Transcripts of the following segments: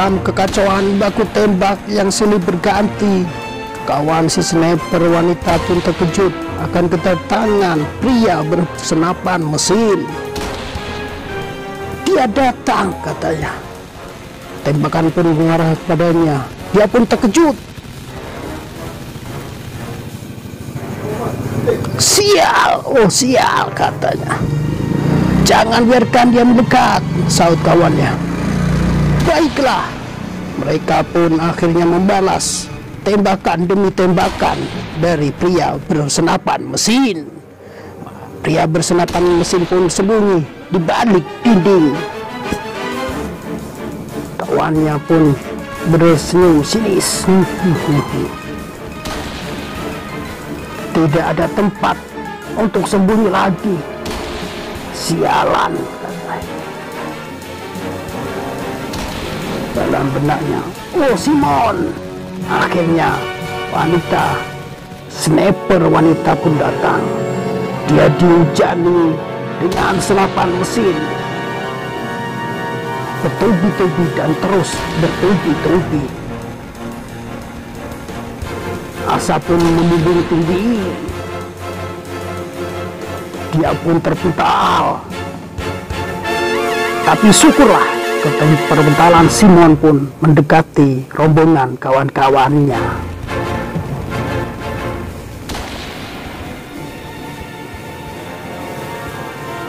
Dalam kekacauan baku tembak yang silih berganti, kawan si sniper wanita pun terkejut akan kedatangan pria bersenapan mesin. Dia datang, katanya. Tembakan pun mengarah kepadanya. Dia pun terkejut. Sial, oh sial, katanya. Jangan biarkan dia mendekat, saut kawannya. Baiklah, mereka pun akhirnya membalas tembakan demi tembakan dari pria bersenapan mesin. Pria bersenapan mesin pun sembunyi di balik dinding. Kawannya pun bersenyum sinis. Tidak ada tempat untuk sembunyi lagi. Sialan, katanya. Dalam benaknya, oh Simon. Akhirnya wanita, sniper wanita pun datang. Dia dihujani dengan senapan mesin, bertubi-tubi dan terus bertubi-tubi. Asap pun membumbung tinggi. Dia pun terpental. Tapi syukurlah, perbentalan Simon pun mendekati rombongan kawan-kawannya.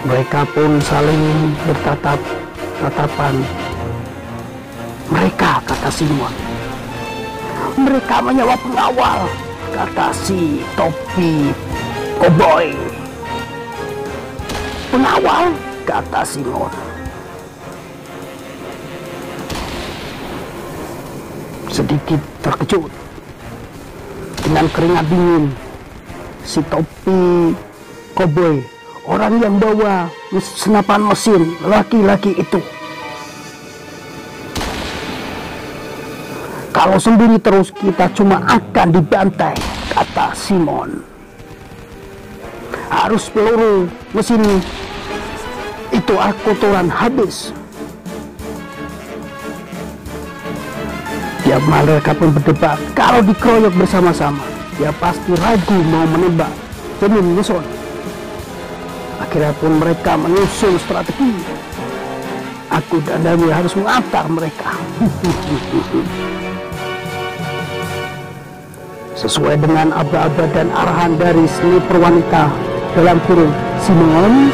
Mereka pun saling bertatap-tatapan. Mereka, kata Simon. Mereka menyewa pengawal, kata si topi koboi. Pengawal, kata Simon. Sedikit terkejut dengan keringat dingin, si topi koboi, orang yang bawa senapan mesin, laki-laki itu, kalau sembunyi terus kita cuma akan dibantai, kata Simon. Harus peluru mesin itu kotoran habis. Ya, mereka pun berdebat. Kalau dikeroyok bersama-sama, dia pasti ragu mau menembak demi menyusun. Akhirnya pun mereka menyusun strategi. Aku dan Dami harus mengantar mereka. Sesuai dengan aba-aba dan arahan dari sniper wanita dalam kurung Simon,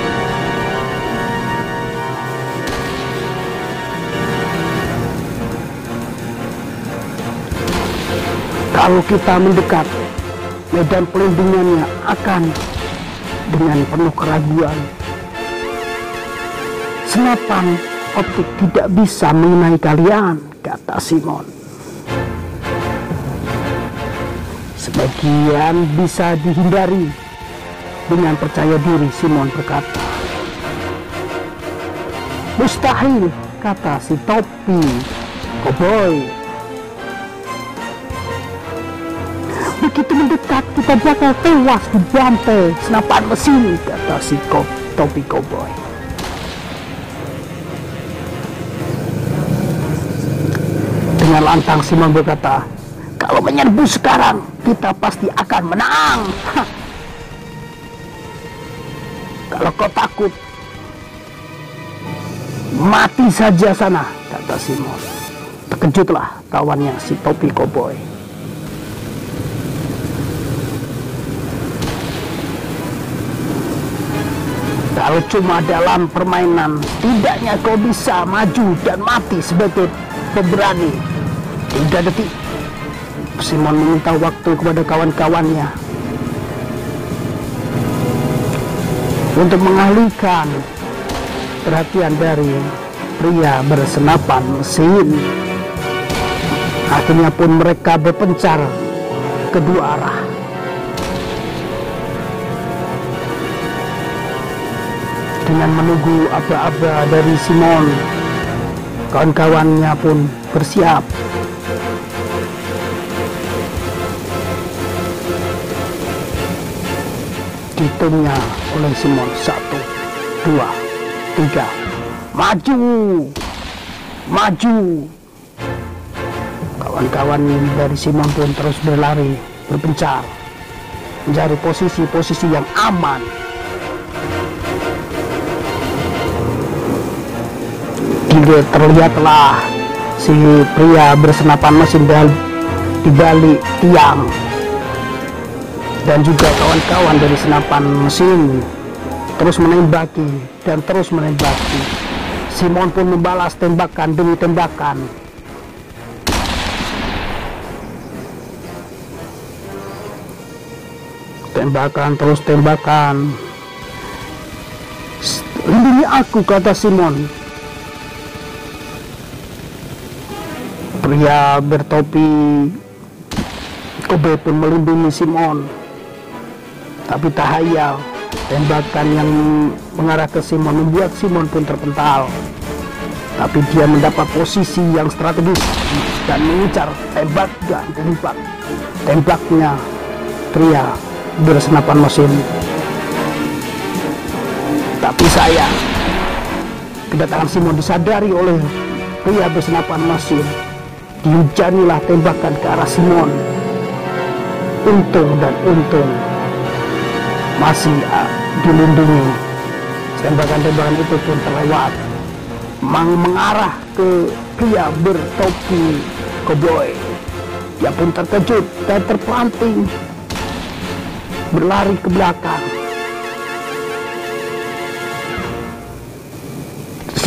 kalau kita mendekat, medan pelindungannya akan dengan penuh keraguan. Senapan optik tidak bisa mengenai kalian, kata Simon. Sebagian bisa dihindari dengan percaya diri, Simon berkata. Mustahil, kata si topi koboi. Begitu mendekat kita bakal tewas dibantai senapan mesin, kata si topi koboi. Dengan lantang Simon berkata, kalau menyerbu sekarang kita pasti akan menang. Kalau kau takut, mati saja sana, kata Simon. Terkejutlah kawannya si topi koboi. Kalau cuma dalam permainan, setidaknya kau bisa maju dan mati sebagai pemberani. 3 detik. Simon meminta waktu kepada kawan-kawannya untuk mengalihkan perhatian dari pria bersenapan mesin. Akhirnya pun mereka berpencar kedua arah. Dengan menunggu aba-aba dari Simon, kawan-kawannya pun bersiap. Dihitungnya oleh Simon. 1, 2, 3. Maju, maju. Kawan-kawan dari Simon pun terus berlari, berpencar, mencari posisi-posisi yang aman. Terlihatlah si pria bersenapan mesin di balik tiang, dan juga kawan-kawan dari senapan mesin terus menembaki dan terus menembaki. Simon pun membalas tembakan demi tembakan. Tembakan terus tembakan. "Lindungi aku," kata Simon. Pria bertopi Kobe pun melindungi Simon. Tapi tak hayal, tembakan yang mengarah ke Simon membuat Simon pun terpental. Tapi dia mendapat posisi yang strategis dan mengincar tembak dan tembaknya pria bersenapan mesin. Tapi sayang, kedatangan Simon disadari oleh pria bersenapan mesin. Dihujanilah tembakan ke arah Simon. Untung dan untung masih dilindungi. Tembakan-tembakan itu pun terlewat, mengarah ke pria bertopi koboi. Dia pun terkejut dan terpelanting, berlari ke belakang.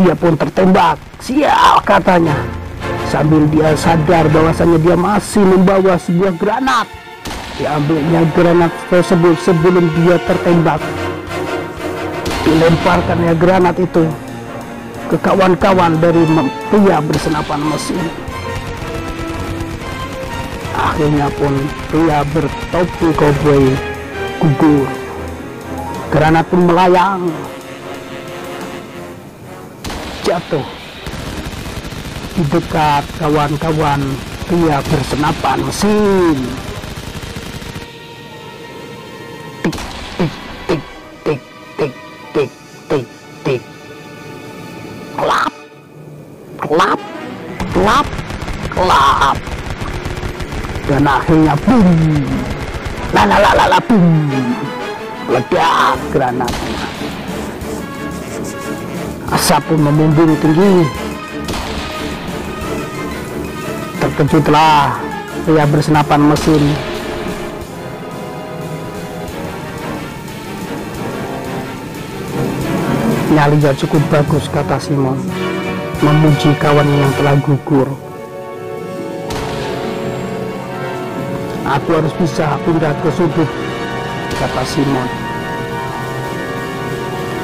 Dia pun tertembak. "Sial," katanya, sambil dia sadar bahwasanya dia masih membawa sebuah granat. Diambilnya granat tersebut sebelum dia tertembak. Dilemparkannya granat itu ke kawan-kawan dari pria bersenapan mesin. Akhirnya pun pria bertopi koboi gugur. Granat pun melayang, jatuh di dekat kawan-kawan pria bersenapan mesin. Tik tik tik tik tik tik tik tik. Klap klap klap klap. Dan akhirnya boom, la boom, ledak granatnya. Asap pun membumbung tinggi. Terkejutlah pria bersenapan mesin. "Nyalinya cukup bagus," kata Simon, memuji kawannya yang telah gugur. "Aku harus bisa pindah ke sudut," kata Simon.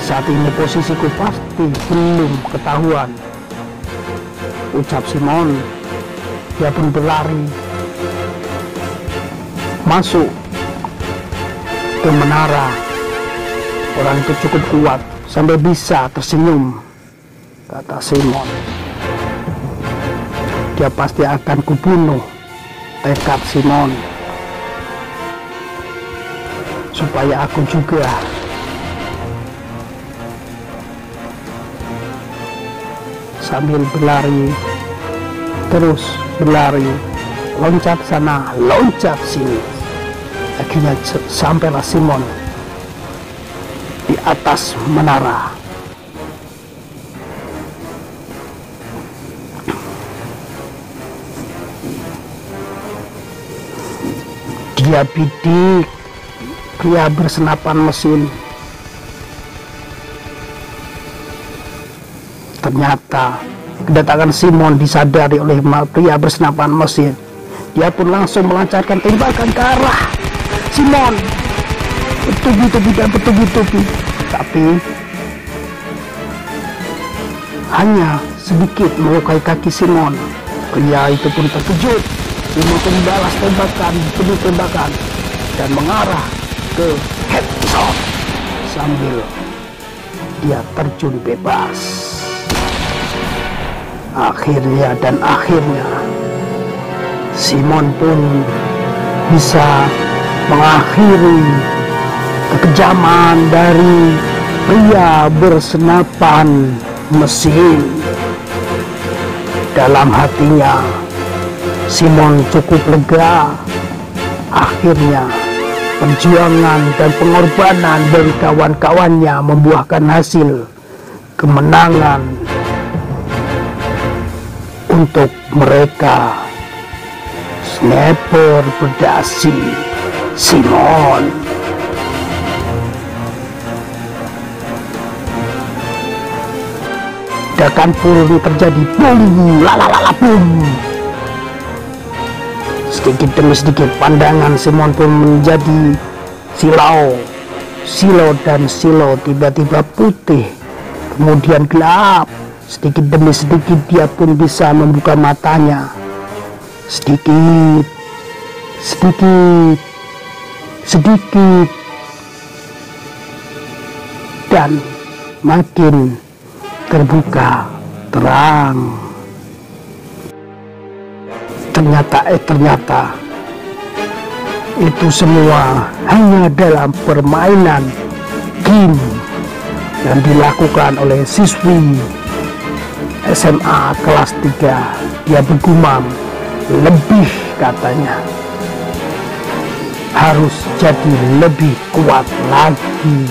"Saat ini posisiku pasti belum ketahuan," ucap Simon. Dia pun berlari masuk ke menara. Orang itu cukup kuat sampai bisa tersenyum, kata Simon. "Dia pasti akan kubunuh," tekad Simon, "supaya aku juga." Sambil berlari, terus berlari, loncat sana, loncat sini. Akhirnya sampailah Simon di atas menara. Dia bidik pria bersenapan mesin. Ternyata kedatangan Simon disadari oleh pria bersenapan mesin. Dia pun langsung melancarkan tembakan ke arah Simon, bertubi-tubi dan bertubi-tubi. Tapi hanya sedikit melukai kaki Simon. Pria itu pun terkejut. Simon pun membalas tembakan demi tembakan dan mengarah ke headshot sambil dia terjun bebas. Akhirnya Simon pun bisa mengakhiri kekejaman dari pria bersenapan mesin. Dalam hatinya Simon cukup lega. Akhirnya perjuangan dan pengorbanan dari kawan-kawannya membuahkan hasil kemenangan untuk mereka. Sniper berdasi Simon. Ledakan pun terjadi, boom, lalalala, boom. Sedikit demi sedikit pandangan Simon pun menjadi silau dan silau tiba-tiba putih, kemudian gelap. Sedikit demi sedikit dia pun bisa membuka matanya. Sedikit dan makin terbuka terang. Ternyata itu semua hanya dalam permainan game yang dilakukan oleh siswi SMA kelas 3. Dia bergumam, lebih katanya harus jadi lebih kuat lagi.